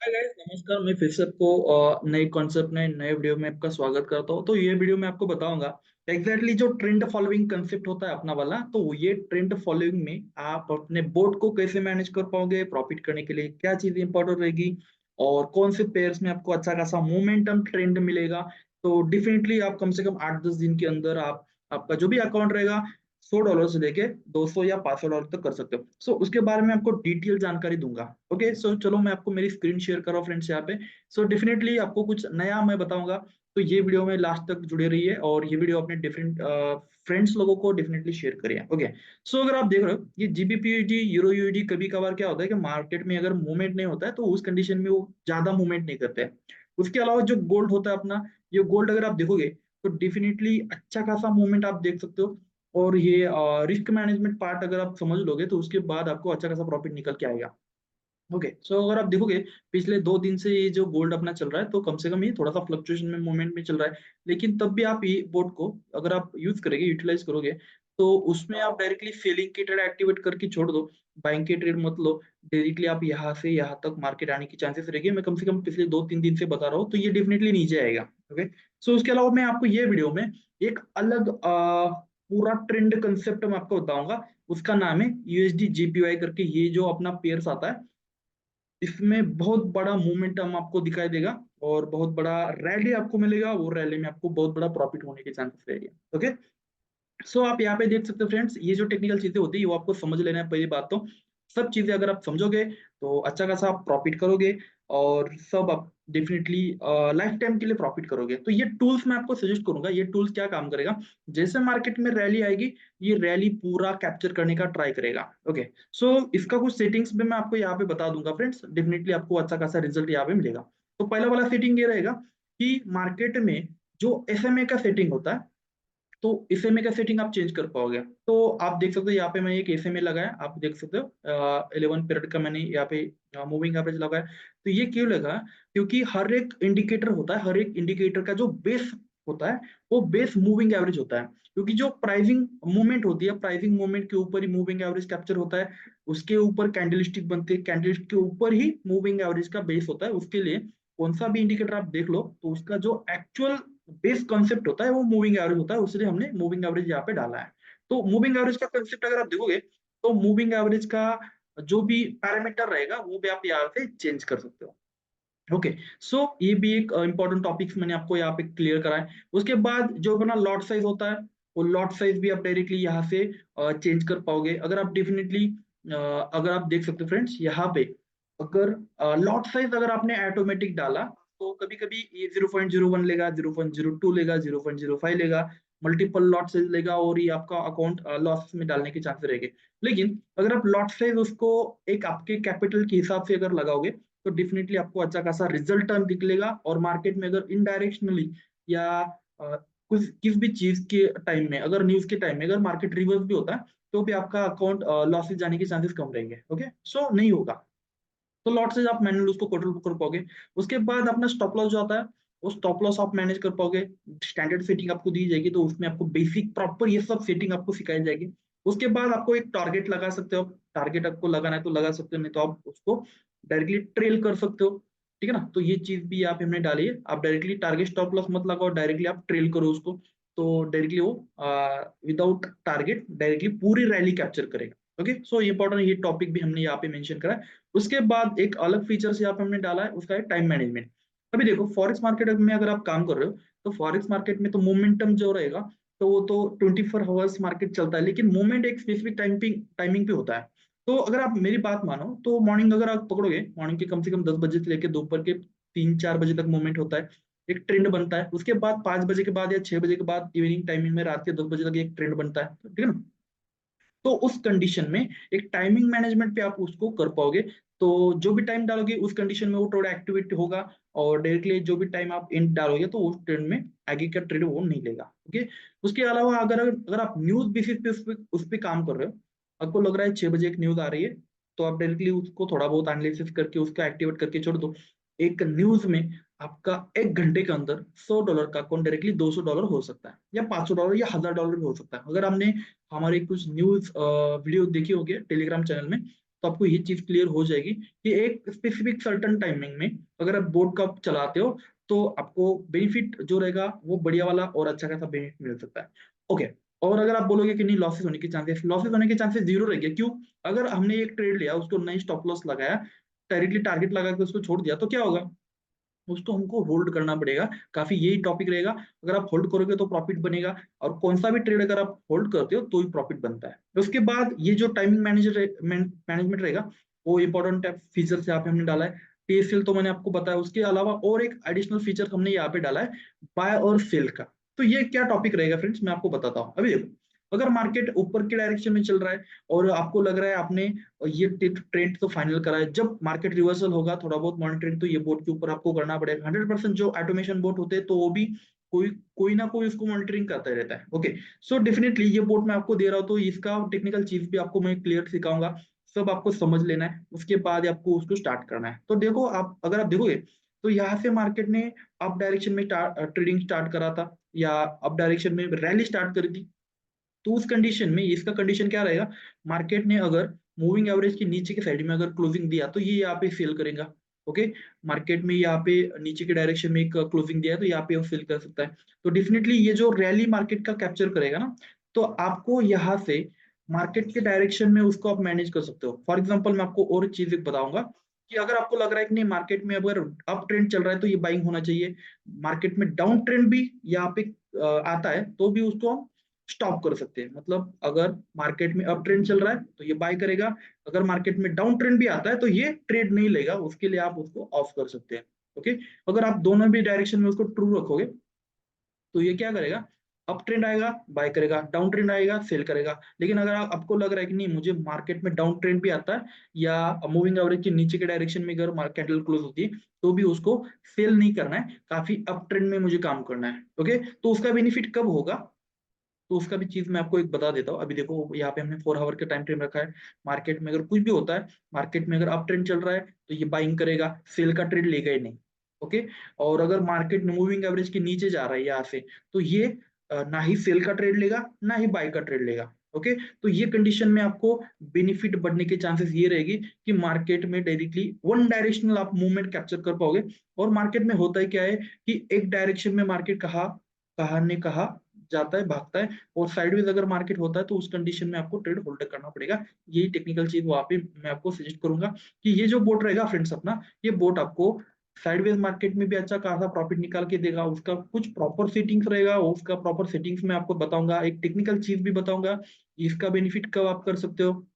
Hi guys, नमस्कार। मैं फिर से आपको नए कॉन्सेप्ट नए वीडियो में आपका स्वागत करता हूँ। तो ये वीडियो में आपको बताऊंगा एग्जैक्टली जो ट्रेंड फॉलोइंग कंसेप्ट होता है अपना वाला। तो ये ट्रेंड फॉलोइंग में आप अपने बोर्ड को कैसे मैनेज कर पाओगे, प्रॉफिट करने के लिए क्या चीजें इंपॉर्टेंट रहेगी और कौन से पेयर्स में आपको अच्छा खासा मोमेंटम ट्रेंड मिलेगा। तो डेफिनेटली आप कम से कम 8-10 दिन के अंदर आप आपका जो भी अकाउंट रहेगा $100 से लेके 200 या $500 तक कर सकते हो। उसके बारे में आपको डिटेल जानकारी दूंगा। ओके, चलो मैं आपको मेरी स्क्रीन शेयर कर रहा हूँ फ्रेंड्स यहाँ पे। डेफिनेटली आपको कुछ नया मैं बताऊंगा। तो ये वीडियो में लास्ट तक जुड़े रहिए और ये वीडियो अपने डिफरेंट फ्रेंड्स लोगों को डेफिनेटली शेयर करिए। ओके, अगर आप देख रहे हो ये जीबीपीयूडी यूरो यूडी कभी कभार क्या होता है कि मार्केट में अगर मूवमेंट नहीं होता है तो उस कंडीशन में वो ज्यादा मूवमेंट नहीं करते हैं। उसके अलावा जो गोल्ड होता है अपना, ये गोल्ड अगर आप देखोगे तो डेफिनेटली अच्छा खासा मूवमेंट आप देख सकते हो। और ये रिस्क मैनेजमेंट पार्ट अगर आप समझ लोगे तो उसके बाद आपको अच्छा खासा प्रॉफिट निकल के आएगा। ओके, अगर आप देखोगे पिछले 2 दिन से ये जो गोल्ड अपना चल रहा है तो कम से कम ये थोड़ा सा फ्लक्चुएशन में मूवमेंट में चल रहा है। लेकिन तब भी आप ये बोर्ड को अगर आप यूज करेंगे, यूटिलाइज करोगे, तो उसमें आप डायरेक्टली सेलिंग की ट्रेड एक्टिवेट करके छोड़ दो। बाइंग की ट्रेड मत लो। डायरेक्टली आप यहाँ से यहाँ तक मार्केट आने की चांसेस रहेगी। मैं कम से कम पिछले 2-3 दिन से बता रहा हूँ, तो ये डेफिनेटली नीचे आएगा। ओके, उसके अलावा मैं आपको ये वीडियो में एक अलग पूरा ट्रेंड कंसेप्ट मैं आपको बताऊंगा। उसका नाम है यूएसडी जीपीवाई करके। ये जो अपना पेयर्स आता है इसमें बहुत बड़ा मोमेंटम आपको दिखाई देगा और बहुत बड़ा रैली आपको मिलेगा। वो रैली में आपको बहुत बड़ा प्रॉफिट होने के चांसेस रहेंगे। ओके, आप यहाँ पे देख सकते हो फ्रेंड्स, ये जो टेक्निकल चीजें होती है वो आपको समझ लेना है। पहली बात तो सब चीजें अगर आप समझोगे तो अच्छा खासा आप प्रॉफिट करोगे और सब आप डेफिनेटली लाइफ टाइम के लिए प्रॉफिट करोगे। तो ये टूल्स मैं आपको सजेस्ट करूंगा। ये टूल्स क्या काम करेगा, जैसे मार्केट में रैली आएगी ये रैली पूरा कैप्चर करने का ट्राई करेगा। ओके, इसका कुछ सेटिंग्स भी मैं आपको यहाँ पे बता दूंगा फ्रेंड्स। डेफिनेटली आपको अच्छा खासा रिजल्ट यहाँ पे मिलेगा। तो पहला वाला सेटिंग ये रहेगा कि मार्केट में जो एसएमए का सेटिंग होता है तो एसएमए का सेटिंग आप चेंज कर पाओगे। तो आप देख सकते हो यहाँ पे मैं एक एसएमए लगाया, आप देख सकते हो 11 पीरियड का मैंने यहाँ पे मूविंग एवरेज लगाया। तो ये क्यों लगा, क्योंकि हर एक इंडिकेटर होता है, हर एक इंडिकेटर का जो बेस होता है वो बेस मूविंग एवरेज होता है। क्योंकि जो प्राइसिंग मूवमेंट होती है, प्राइसिंग मूवमेंट के ऊपर ही मूविंग एवरेज कैप्चर होता है। उसके ऊपर कैंडलस्टिक बनती है, कैंडलस्टिक के ऊपर ही मूविंग एवरेज का बेस होता है। उसके लिए कौन सा भी इंडिकेटर आप देख लो तो उसका जो एक्चुअल बेस कॉन्सेप्ट होता है वो मूविंग एवरेज होता है। उसलिए हमने मूविंग एवरेज यहाँ पे डाला है। तो मूविंग एवरेज का कंसेप्ट अगर आप देखोगे तो मूविंग एवरेज का जो भी पैरामीटर रहेगा वो भी आप यहाँ से चेंज कर सकते हो। ओके, ये भी एक इंपॉर्टेंट टॉपिक्स मैंने आपको यहाँ पे क्लियर करा है। उसके बाद जो अपना लॉट साइज होता है वो लॉट साइज भी आप डायरेक्टली यहाँ से चेंज कर पाओगे। अगर आप डेफिनेटली अगर आप देख सकते हो फ्रेंड्स यहाँ पे, अगर लॉट साइज अगर आपने ऑटोमेटिक डाला तो कभी कभी ये 0.01 लेगा, 0.02 लेगा, 0.05 लेगा, मल्टीपल लॉट साइज लेगा और ये आपका अकाउंट लॉस में डालने के चांसेस रहेंगे। लेकिन अगर आप लॉट साइज उसको एक आपके कैपिटल के हिसाब से अगर लगाओगे तो डेफिनेटली आपको अच्छा खासा रिजल्ट निकलेगा। और मार्केट में अगर इनडायरेक्शनली या कुछ किस भी चीज के टाइम में, अगर न्यूज के टाइम में अगर मार्केट रिवर्स भी होता है तो भी आपका अकाउंट लॉसेज जाने के चांसेस कम रहेंगे। ओके, नहीं होगा। तो लॉट से आप मैनुअल उसको कंट्रोल कर पाओगे। उसके बाद अपना स्टॉप लॉस जो आता है वो स्टॉप लॉस आप मैनेज कर पाओगे। स्टैंडर्ड सेटिंग आपको दी जाएगी तो उसमें आपको बेसिक प्रॉपर ये सब सेटिंग आपको सिखाई जाएगी। उसके बाद आपको एक टारगेट लगा सकते हो। टारगेट आपको लगाना है तो लगा सकते हो, नहीं तो आप उसको डायरेक्टली ट्रेल कर सकते हो। ठीक है ना, तो ये चीज भी आप हमने डाली है। आप डायरेक्टली टारगेट स्टॉप लॉस मत लगाओ, डायरेक्टली आप ट्रेल करो उसको। तो डायरेक्टली वो विदाउट टारगेट डायरेक्टली पूरी रैली कैप्चर करेगा। ओके, इंपॉर्टेंट ये टॉपिक भी हमने यहाँ पे मेंशन करा है। उसके बाद एक अलग फीचर्स यहाँ पे हमने डाला है, उसका है टाइम मैनेजमेंट। अभी देखो फॉरेक्स मार्केट में अगर आप काम कर रहे हो तो फॉरेक्स मार्केट में तो मोमेंटम जो रहेगा तो वो तो 24 आवर्स मार्केट चलता है, लेकिन मोमेंट एक स्पेसिफिक टाइमिंग पे होता है। तो अगर आप मेरी बात मानो तो मॉर्निंग अगर आप पकड़ोगे, मॉर्निंग के कम से कम 10 बजे से लेकर दोपहर के 3-4 बजे तक मोमेंट होता है, एक ट्रेंड बनता है। उसके बाद 5 बजे के बाद या 6 बजे के बाद इवनिंग टाइमिंग में रात के 10 बजे तक एक ट्रेंड बनता है। ठीक है ना, तो उस कंडीशन में एक टाइमिंग मैनेजमेंट पे आप उसको कर पाओगे। तो जो भी टाइम डालोगे उस कंडीशन में वो थोड़ा एक्टिवेट होगा और डायरेक्टली जो भी टाइम आप इन डालोगे तो उस ट्रेंड में आगे का ट्रेड वो नहीं लेगा। ओके, उसके अलावा अगर अगर आप न्यूज बेसिस पे उस पे काम कर रहे हो, आपको लग रहा है 6 बजे एक न्यूज आ रही है, तो आप डायरेक्टली उसको थोड़ा बहुत एनालिसिस करके उसको एक्टिवेट करके छोड़ दो। एक न्यूज में आपका 1 घंटे के अंदर $100 का अकाउंट डायरेक्टली $200 हो सकता है, या $500 या $1000 भी हो सकता है। अगर हमने हमारे कुछ न्यूज वीडियो देखी होगी टेलीग्राम चैनल में, तो आपको ये चीज क्लियर हो जाएगी कि एक स्पेसिफिक सर्टन टाइमिंग में अगर आप बोर्ड का चलाते हो तो आपको बेनिफिट जो रहेगा वो बढ़िया वाला और अच्छा खासा बेनिफिट मिल सकता है। ओके, और अगर आप बोलोगे कि नहीं लॉसेस होने के चांसेस जीरो रहेंगे, क्यों? अगर हमने एक ट्रेड लिया, उसको नई स्टॉप लॉस लगाया, डायरेक्टली टारगेट लगा के उसको छोड़ दिया, तो क्या होगा? उसको हमको होल्ड करना पड़ेगा। काफी यही टॉपिक रहेगा। अगर आप होल्ड करोगे तो प्रॉफिट बनेगा, और कौन सा भी ट्रेड अगर आप होल्ड करते हो तो ही प्रॉफिट बनता है। उसके बाद ये जो टाइमिंग मैनेजमेंट रहेगा वो इंपॉर्टेंट फीचर यहाँ पे हमने डाला है। टीएसएल तो मैंने आपको बताया, उसके अलावा और एक एडिशनल फीचर हमने यहाँ पे डाला है, बाय और सेल का। तो ये क्या टॉपिक रहेगा फ्रेंड्स, मैं आपको बताता हूँ। अभी देखो, अगर मार्केट ऊपर के डायरेक्शन में चल रहा है और आपको लग रहा है आपने ये ट्रेंड तो फाइनल करा है, जब मार्केट रिवर्सल होगा थोड़ा बहुत मॉनिटरिंग तो ये बोट के ऊपर आपको करना पड़ेगा। 100% जो ऑटोमेशन बोट होते हैं तो वो भी कोई कोई ना कोई उसको मॉनिटरिंग करता रहता है। ओके, सो डेफिनेटली ये बोट मैं आपको दे रहा हूँ तो इसका टेक्निकल चीज भी आपको मैं क्लियर सिखाऊंगा। सब आपको समझ लेना है, उसके बाद आपको उसको स्टार्ट करना है। तो देखो, आप अगर आप देखोगे तो यहाँ से मार्केट ने अप डायरेक्शन में ट्रेडिंग स्टार्ट करा था, या अप डायरेक्शन में रैली स्टार्ट करी थी। तो उस कंडीशन में इसका कंडीशन क्या रहेगा? मार्केट ने अगर मूविंग एवरेज के नीचे के साइड में अगर क्लोजिंग दिया तो ये यहाँ पे सेल करेगा। ओके, मार्केट में यहाँ पे नीचे के डायरेक्शन में एक क्लोजिंग दिया है तो यहाँ पे वो सेल कर सकता है। तो डेफिनेटली ये जो रैली मार्केट का कैप्चर करेगा ना, तो आपको यहाँ से मार्केट के डायरेक्शन में उसको आप मैनेज कर सकते हो। फॉर एग्जाम्पल मैं आपको और चीज एक बताऊंगा कि अगर आपको लग रहा है कि नहीं मार्केट में अगर अप ट्रेंड चल रहा है तो ये बाइंग होना चाहिए, मार्केट में डाउन ट्रेंड भी यहाँ पे आता है तो भी उसको हम स्टॉप कर सकते हैं। मतलब अगर मार्केट में अप ट्रेंड चल रहा है तो ये बाय करेगा, अगर मार्केट में डाउन ट्रेंड भी आता है तो ये ट्रेड नहीं लेगा, उसके लिए आप उसको ऑफ कर सकते हैं। ओके, अगर आप दोनों भी डायरेक्शन में उसको ट्रू रखोगे तो ये क्या करेगा? अप ट्रेंड आएगा बाय करेगा, डाउन ट्रेंड आएगा सेल करेगा। लेकिन अगर आपको लग रहा है कि नहीं मुझे मार्केट में डाउन ट्रेंड भी आता है या मूविंग एवरेज के नीचे के डायरेक्शन में अगर कैंडल क्लोज होती है तो भी उसको सेल नहीं करना है, काफी अप ट्रेंड में मुझे काम करना है। ओके, तो उसका बेनिफिट कब होगा? तो उसका भी चीज मैं आपको एक बता देता हूँ। अभी देखो यहाँ पे हमने 4 आवर का टाइम फ्रेम रखा है। मार्केट में अगर कुछ भी होता है, मार्केट में अगर अप ट्रेंड चल रहा है तो ये बाइंग करेगा, सेल का ट्रेड लेगा ही नहीं। ओके, और अगर मार्केट मूविंग एवरेज के नीचे जा रहा है यहाँ से तो ये ना ही सेल का ट्रेड लेगा ना ही बाय का ट्रेड लेगा। ओके, तो ये कंडीशन में आपको बेनिफिट बढ़ने के चांसेस ये रहेगी कि मार्केट में डायरेक्टली वन डायरेक्शनल आप मूवमेंट कैप्चर कर पाओगे। और मार्केट में होता है क्या है कि एक डायरेक्शन में मार्केट कहा कहा ने कहा जाता है भागता है, और साइडवेज अगर मार्केट होता है तो उस कंडीशन में आपको ट्रेड होल्ड करना पड़ेगा। यही टेक्निकल चीज वहां पे मैं आपको सजेस्ट करूंगा कि ये जो बोट रहेगा फ्रेंड्स अपना, ये बोट आपको साइडवेज मार्केट में भी अच्छा खासा प्रॉफिट निकाल के देगा। उसका कुछ प्रॉपर सेटिंग्स रहेगा, उसका प्रॉपर सेटिंग्स मैं आपको बताऊंगा, एक टेक्निकल चीज भी बताऊंगा इसका बेनिफिट कब आप कर सकते हो।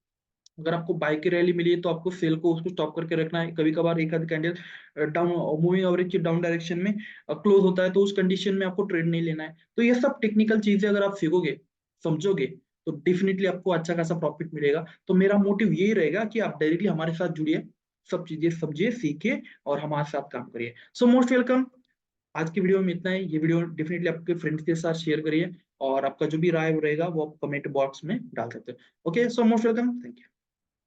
अगर आपको बाय की रैली मिली है तो आपको सेल को उसको स्टॉप करके रखना है। कभी कभार एक आध कैंडल डाउन मूविंग एवरेज के डाउन डायरेक्शन में क्लोज होता है तो उस कंडीशन में आपको ट्रेड नहीं लेना है। तो ये सब टेक्निकल चीजें अगर आप सीखोगे समझोगे तो डेफिनेटली आपको अच्छा खासा प्रॉफिट मिलेगा। तो मेरा मोटिव यही रहेगा कि आप डायरेक्टली हमारे साथ जुड़िए, सब चीजें समझिए सीखिए और हमारे साथ काम करिए। So most welcome. आज की वीडियो में इतना ही। ये वीडियो डेफिनेटली आपके फ्रेंड्स के साथ शेयर करिए, और आपका जो भी राय रहेगा वो आप कमेंट बॉक्स में डाल सकते हो। Okay, so most welcome, thank you.